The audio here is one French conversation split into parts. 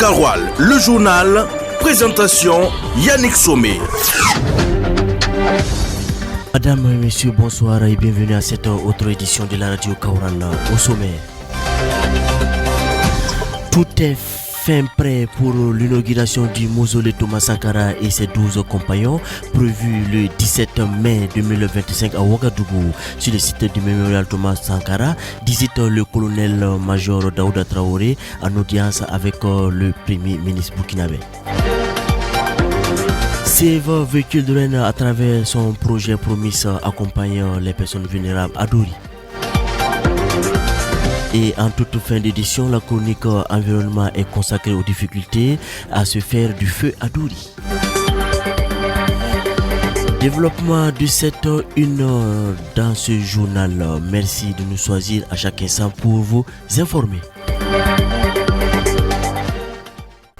Karoual, le journal, présentation Yannick Sommet. Madame et messieurs, bonsoir et bienvenue à cette autre édition de la radio Kaouran au sommet. Tout est fin prêt pour l'inauguration du mausolée Thomas Sankara et ses 12 compagnons, prévu le 17 mai 2025 à Ouagadougou, sur le site du mémorial Thomas Sankara, disait le colonel-major Daouda Traoré en audience avec le premier ministre burkinabé. CEVA véhicule de Rennes à travers son projet Promise accompagne les personnes vulnérables à Dori. Et en toute fin d'édition, la chronique environnement est consacrée aux difficultés à se faire du feu à Dori. Développement de cette une dans ce journal. Merci de nous choisir à chaque instant pour vous informer.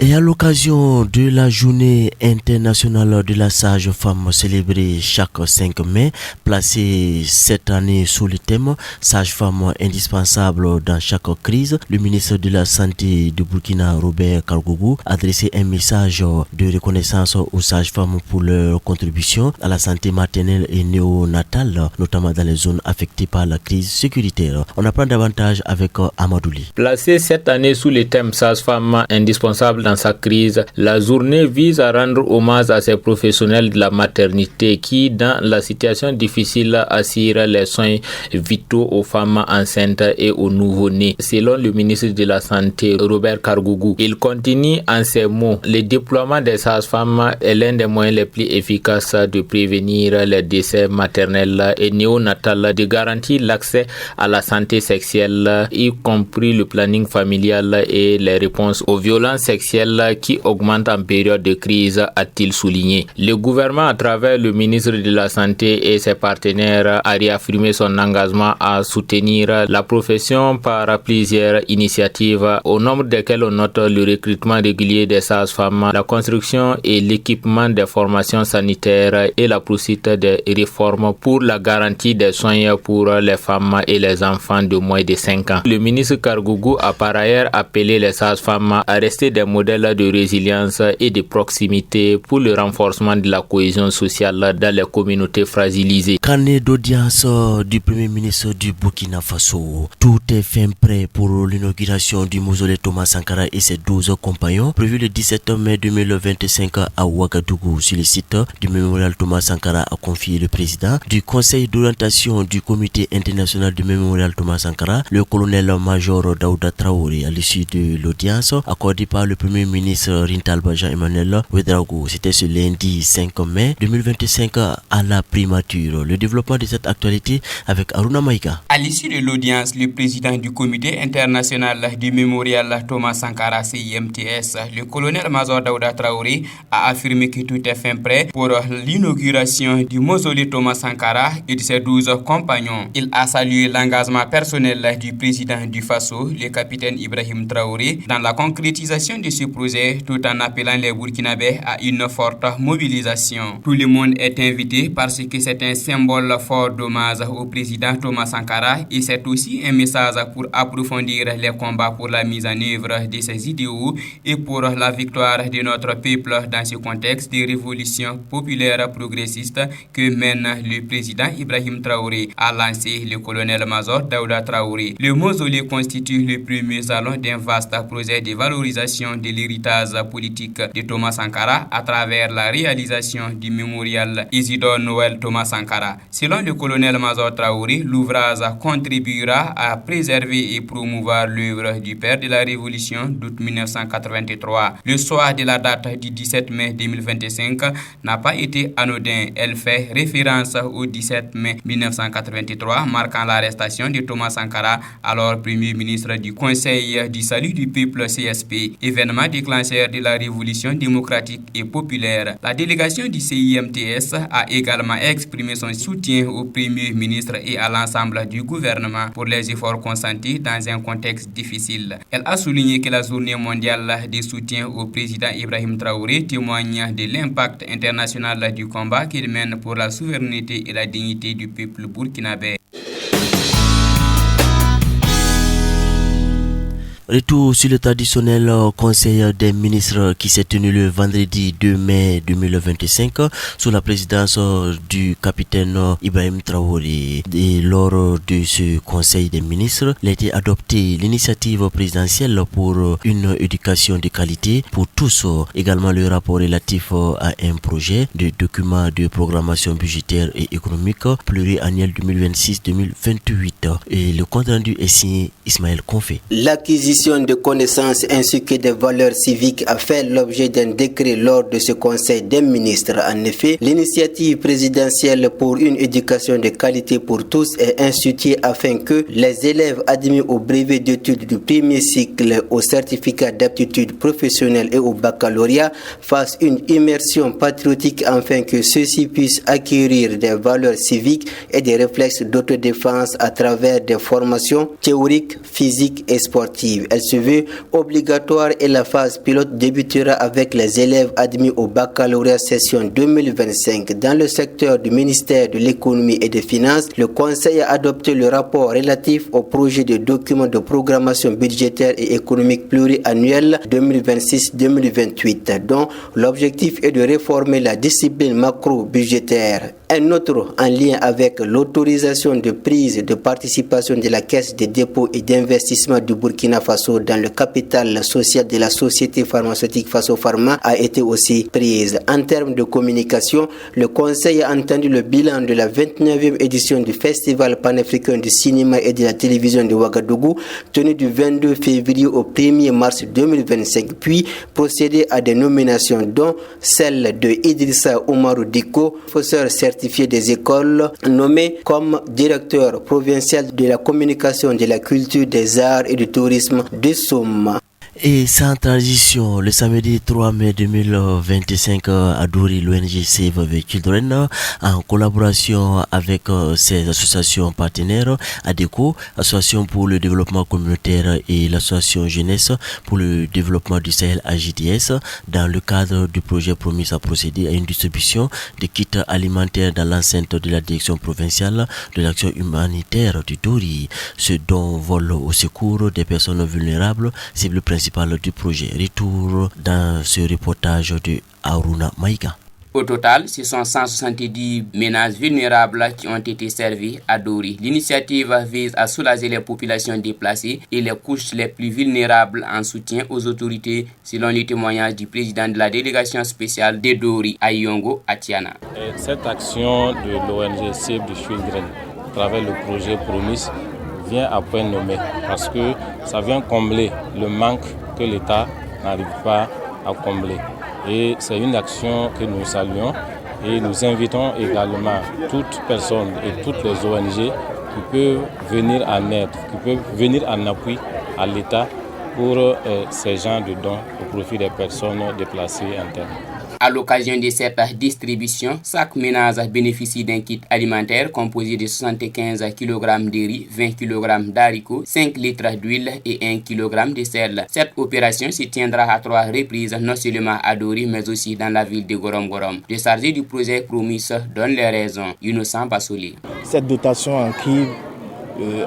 Et à l'occasion de la journée internationale de la sage-femme célébrée chaque 5 mai, placée cette année sous le thème sage-femme indispensable dans chaque crise, le ministre de la Santé de Burkina, Robert Kargougou, a adressé un message de reconnaissance aux sages-femmes pour leur contribution à la santé maternelle et néonatale, notamment dans les zones affectées par la crise sécuritaire. On apprend davantage avec Amadouli. Placée cette année sous le thème sage-femme indispensable dans sa crise, la journée vise à rendre hommage à ces professionnels de la maternité qui, dans la situation difficile, assurent les soins vitaux aux femmes enceintes et aux nouveau-nés. Selon le ministre de la Santé, Robert Kargougou, il continue en ces mots: le déploiement des sages-femmes est l'un des moyens les plus efficaces de prévenir les décès maternels et néonatals, de garantir l'accès à la santé sexuelle, y compris le planning familial et les réponses aux violences sexuelles qui augmente en période de crise, a-t-il souligné. Le gouvernement, à travers le ministre de la Santé et ses partenaires, a réaffirmé son engagement à soutenir la profession par plusieurs initiatives, au nombre desquelles on note le recrutement régulier des sages-femmes, la construction et l'équipement des formations sanitaires et la poursuite des réformes pour la garantie des soins pour les femmes et les enfants de moins de 5 ans. Le ministre Kargougou a par ailleurs appelé les sages-femmes à rester des modèles de résilience et de proximité pour le renforcement de la cohésion sociale dans les communautés fragilisées. Carnet d'audience du premier ministre du Burkina Faso. Tout est fin prêt pour l'inauguration du mausolée Thomas Sankara et ses 12 compagnons, prévu le 17 mai 2025 à Ouagadougou, sur le site du mémorial Thomas Sankara, a confié le président du conseil d'orientation du comité international du mémorial Thomas Sankara, le colonel-major Daouda Traoré, à l'issue de l'audience accordée par le premier ministre Rintalba Jean-Emmanuel Ouedraogo. C'était ce lundi 5 mai 2025 à la primature. Le développement de cette actualité avec Aruna Maïka. À l'issue de l'audience, le président du comité international du mémorial Thomas Sankara CIMTS, le colonel-major Daouda Traoré, a affirmé que tout est fin prêt pour l'inauguration du mausolée Thomas Sankara et de ses 12 compagnons. Il a salué l'engagement personnel du président du Faso, le capitaine Ibrahim Traoré, dans la concrétisation de ce projet, tout en appelant les Burkinabés à une forte mobilisation. Tout le monde est invité parce que c'est un symbole fort d'hommage au président Thomas Sankara et c'est aussi un message pour approfondir les combats pour la mise en œuvre de ses idéaux et pour la victoire de notre peuple dans ce contexte de révolution populaire progressiste que mène le président Ibrahim Traoré, a lancé le colonel-major Daouda Traoré. Le mausolée constitue le premier salon d'un vaste projet de valorisation de l'héritage politique de Thomas Sankara à travers la réalisation du mémorial Isidore Noël Thomas Sankara. Selon le colonel-major Traoré, l'ouvrage contribuera à préserver et promouvoir l'œuvre du père de la Révolution d'août 1983. Le soir de la date du 17 mai 2025 n'a pas été anodin. Elle fait référence au 17 mai 1983, marquant l'arrestation de Thomas Sankara, alors premier ministre du Conseil du salut du peuple CSP, événement déclencheur de la révolution démocratique et populaire. La délégation du CIMTS a également exprimé son soutien au premier ministre et à l'ensemble du gouvernement pour les efforts consentis dans un contexte difficile. Elle a souligné que la journée mondiale de soutien au président Ibrahim Traoré témoigne de l'impact international du combat qu'il mène pour la souveraineté et la dignité du peuple burkinabé. Retour sur le traditionnel conseil des ministres qui s'est tenu le vendredi 2 mai 2025 sous la présidence du capitaine Ibrahim Traoré. Et lors de ce conseil des ministres, il a été adopté l'initiative présidentielle pour une éducation de qualité pour tous. Également le rapport relatif à un projet de document de programmation budgétaire et économique pluriannuel 2026-2028. Et le compte rendu est signé Ismaël Confé. L'acquisition de connaissances ainsi que des valeurs civiques a fait l'objet d'un décret lors de ce conseil des ministres. En effet, l'initiative présidentielle pour une éducation de qualité pour tous est instituée afin que les élèves admis au brevet d'études du premier cycle, au certificat d'aptitude professionnelle et au baccalauréat fassent une immersion patriotique afin que ceux-ci puissent acquérir des valeurs civiques et des réflexes d'autodéfense à travers des formations théoriques, physiques et sportives. Elle se veut obligatoire et la phase pilote débutera avec les élèves admis au baccalauréat session 2025. Dans le secteur du ministère de l'économie et des finances, le Conseil a adopté le rapport relatif au projet de document de programmation budgétaire et économique pluriannuel 2026-2028, dont l'objectif est de réformer la discipline macro-budgétaire. Un autre en lien avec l'autorisation de prise de participation de la Caisse des dépôts et d'investissement du Burkina Faso dans le capital social de la société pharmaceutique Faso Pharma a été aussi prise. En termes de communication, le Conseil a entendu le bilan de la 29e édition du Festival panafricain du cinéma et de la télévision de Ouagadougou, tenu du 22 février au 1er mars 2025, puis procéder à des nominations dont celle de Idrissa Oumarou Diko, professeur certifié des écoles, nommé comme directeur provincial de la communication, de la culture, des arts et du tourisme de Somme. Et sans transition, le samedi 3 mai 2025 à Douri, l'ONG Save the Children, en collaboration avec ses associations partenaires, ADECO, Association pour le développement communautaire et l'Association Jeunesse pour le développement du Sahel AJDS, dans le cadre du projet promis à procéder à une distribution de kits alimentaires dans l'enceinte de la direction provinciale de l'action humanitaire du Douri, ce dont vole au secours des personnes vulnérables, cible principale du projet. Retour dans ce reportage de Aruna Maïga. Au total, ce sont 170 ménages vulnérables qui ont été servis à Douri. L'initiative vise à soulager les populations déplacées et les couches les plus vulnérables en soutien aux autorités, selon les témoignages du président de la délégation spéciale de Douri, Ayongo Atiana. Cette action de l'ONG Save the Children, à travers le projet Promise, vient à point nommé parce que ça vient combler le manque que l'État n'arrive pas à combler. Et c'est une action que nous saluons et nous invitons également toutes personnes et toutes les ONG qui peuvent venir en aide, qui peuvent venir en appui à l'État pour ces genres de dons au profit des personnes déplacées internes. À l'occasion de cette distribution, chaque ménage bénéficie d'un kit alimentaire composé de 75 kg de riz, 20 kg d'haricots, 5 litres d'huile et 1 kg de sel. Cette opération se tiendra à 3 reprises, non seulement à Douri, mais aussi dans la ville de Gorom Gorom. Le chargé du projet Promis donne les raisons. Innocent Basoli. Cette dotation en kit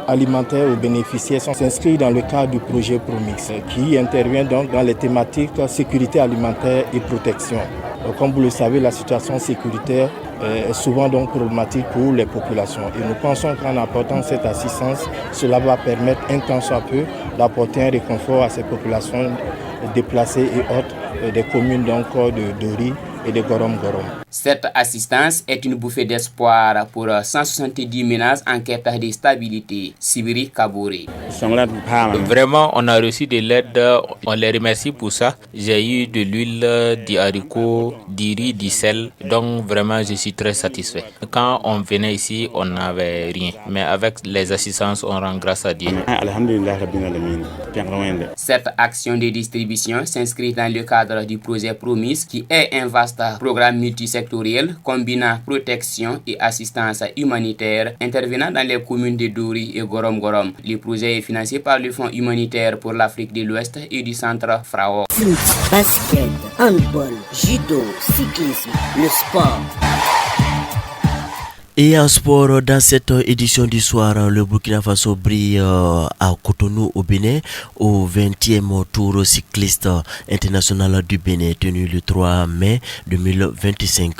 alimentaire aux bénéficiaires s'inscrit dans le cadre du projet Promix qui intervient donc dans les thématiques sécurité alimentaire et protection. Comme vous le savez, la situation sécuritaire est souvent donc problématique pour les populations et nous pensons qu'en apportant cette assistance, cela va permettre un temps soit peu d'apporter un réconfort à ces populations déplacées et autres des communes donc de Douri et de Gorom Gorom. Cette assistance est une bouffée d'espoir pour 170 ménages en quête de stabilité. Sibiri Kabouri. Vraiment, on a reçu de l'aide, on les remercie pour ça. J'ai eu de l'huile, du haricot, du riz, du sel, donc vraiment je suis très satisfait. Quand on venait ici, on n'avait rien, mais avec les assistances, on rend grâce à Dieu. Cette action de distribution s'inscrit dans le cadre du projet Promis, qui est un vaste programme multisectoriel combinant protection et assistance humanitaire intervenant dans les communes de Douri et Gorom Gorom. Le projet est financé par le Fonds humanitaire pour l'Afrique de l'Ouest et du Centre FRAO. Foot, basket, handball, judo, cyclisme, le sport. Et en sport, dans cette édition du soir, le Burkina Faso brille à Cotonou au Bénin au 20e tour cycliste international du Bénin tenu le 3 mai 2025.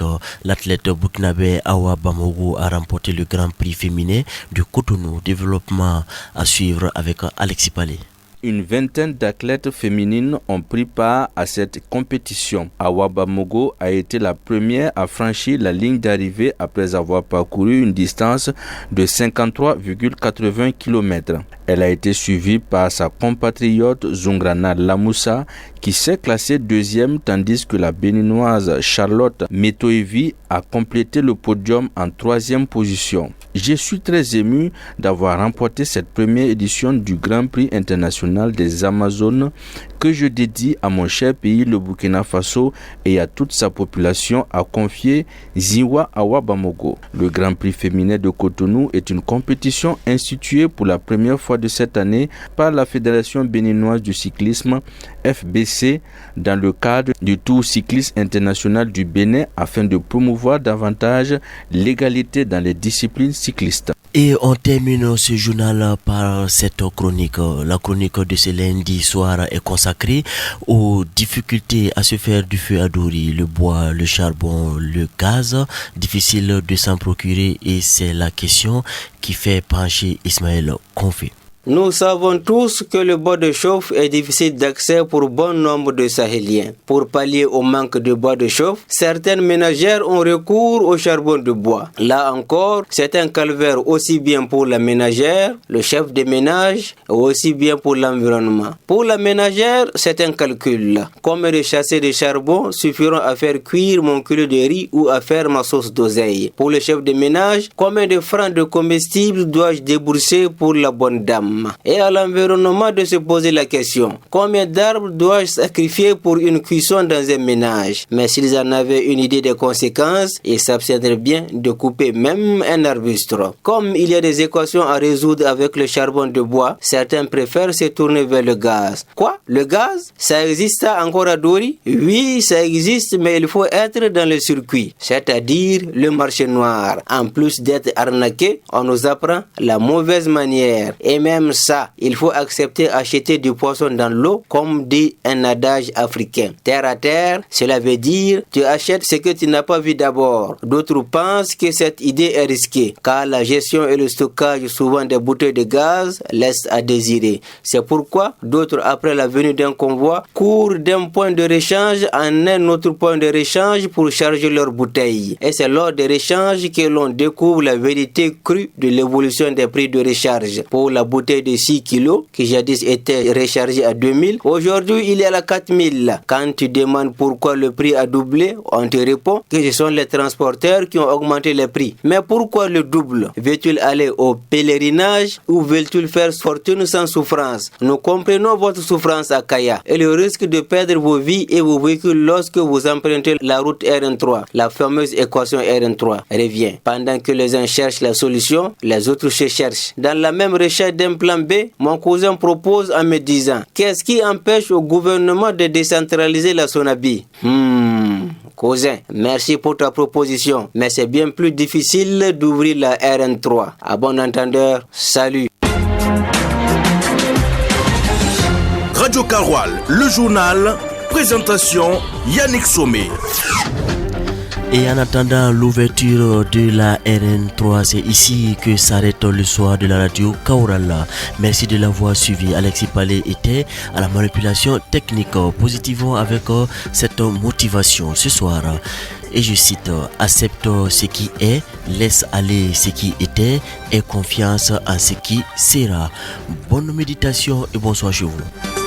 L'athlète burkinabé Awa Bamogo a remporté le Grand Prix féminin de Cotonou. Développement à suivre avec Alexis Palais. Une vingtaine d'athlètes féminines ont pris part à cette compétition. Awa Bamogo a été la première à franchir la ligne d'arrivée après avoir parcouru une distance de 53,80 km. Elle a été suivie par sa compatriote Zungrana Lamoussa qui s'est classée deuxième tandis que la béninoise Charlotte Metoevi a complété le podium en troisième position. Je suis très ému d'avoir remporté cette première édition du Grand Prix international des Amazones que je dédie à mon cher pays, le Burkina Faso, et à toute sa population, a confié Ziwa Awa Bamogo. Le Grand Prix féminin de Cotonou est une compétition instituée pour la première fois de cette année par la Fédération béninoise du cyclisme, FBC, dans le cadre du Tour cycliste international du Bénin afin de promouvoir davantage l'égalité dans les disciplines cyclistes. Et on termine ce journal par cette chronique. La chronique de ce lundi soir est consacrée aux difficultés à se faire du feu à Dori, le bois, le charbon, le gaz. Difficile de s'en procurer et c'est la question qui fait pencher Ismaël Confé. Nous savons tous que le bois de chauffe est difficile d'accès pour bon nombre de Sahéliens. Pour pallier au manque de bois de chauffe, certaines ménagères ont recours au charbon de bois. Là encore, c'est un calvaire aussi bien pour la ménagère, le chef de ménage, aussi bien pour l'environnement. Pour la ménagère, c'est un calcul. Combien de chassés de charbon suffiront à faire cuire mon kilo de riz ou à faire ma sauce d'oseille? Pour le chef de ménage, combien de francs de comestibles dois-je débourser pour la bonne dame? Et à l'environnement de se poser la question, combien d'arbres dois-je sacrifier pour une cuisson dans un ménage? Mais s'ils en avaient une idée des conséquences, ils s'abstiendraient bien de couper même un arbuste. Comme il y a des équations à résoudre avec le charbon de bois, certains préfèrent se tourner vers le gaz. Quoi? Le gaz? Ça existe encore à Dori? Oui, ça existe, mais il faut être dans le circuit, c'est-à-dire le marché noir. En plus d'être arnaqué, on nous apprend la mauvaise manière. Et même ça, il faut accepter acheter du poisson dans l'eau, comme dit un adage africain. Terre à terre, cela veut dire tu achètes ce que tu n'as pas vu d'abord. D'autres pensent que cette idée est risquée, car la gestion et le stockage souvent des bouteilles de gaz laissent à désirer. C'est pourquoi d'autres, après la venue d'un convoi, courent d'un point de rechange en un autre point de rechange pour charger leurs bouteilles. Et c'est lors des rechanges que l'on découvre la vérité crue de l'évolution des prix de recharge. Pour la bouteille de 6 kilos, qui jadis était rechargée à 2000, aujourd'hui il est à la 4000. Quand tu demandes pourquoi le prix a doublé, on te répond que ce sont les transporteurs qui ont augmenté les prix. Mais pourquoi le double? Veut-il aller au pèlerinage ou veut-il faire fortune sans souffrance? Nous comprenons votre souffrance à Kaya et le risque de perdre vos vies et vos véhicules lorsque vous empruntez la route RN3. La fameuse équation RN3 revient. Pendant que les uns cherchent la solution, les autres se cherchent. Dans la même recherche d'un plan B, mon cousin propose en me disant: qu'est-ce qui empêche au gouvernement de décentraliser la Sonabi? Cousin, merci pour ta proposition, mais c'est bien plus difficile d'ouvrir la RN3. À bon entendeur, salut. Radio Karoual, le journal, présentation Yannick Sommet. Et en attendant l'ouverture de la RN3, c'est ici que s'arrête le soir de la radio Kaourala. Merci de l'avoir suivi. Alexis Palais était à la manipulation technique. Positivement avec cette motivation ce soir. Et je cite: accepte ce qui est, laisse aller ce qui était et confiance en ce qui sera. Bonne méditation et bonsoir chez vous.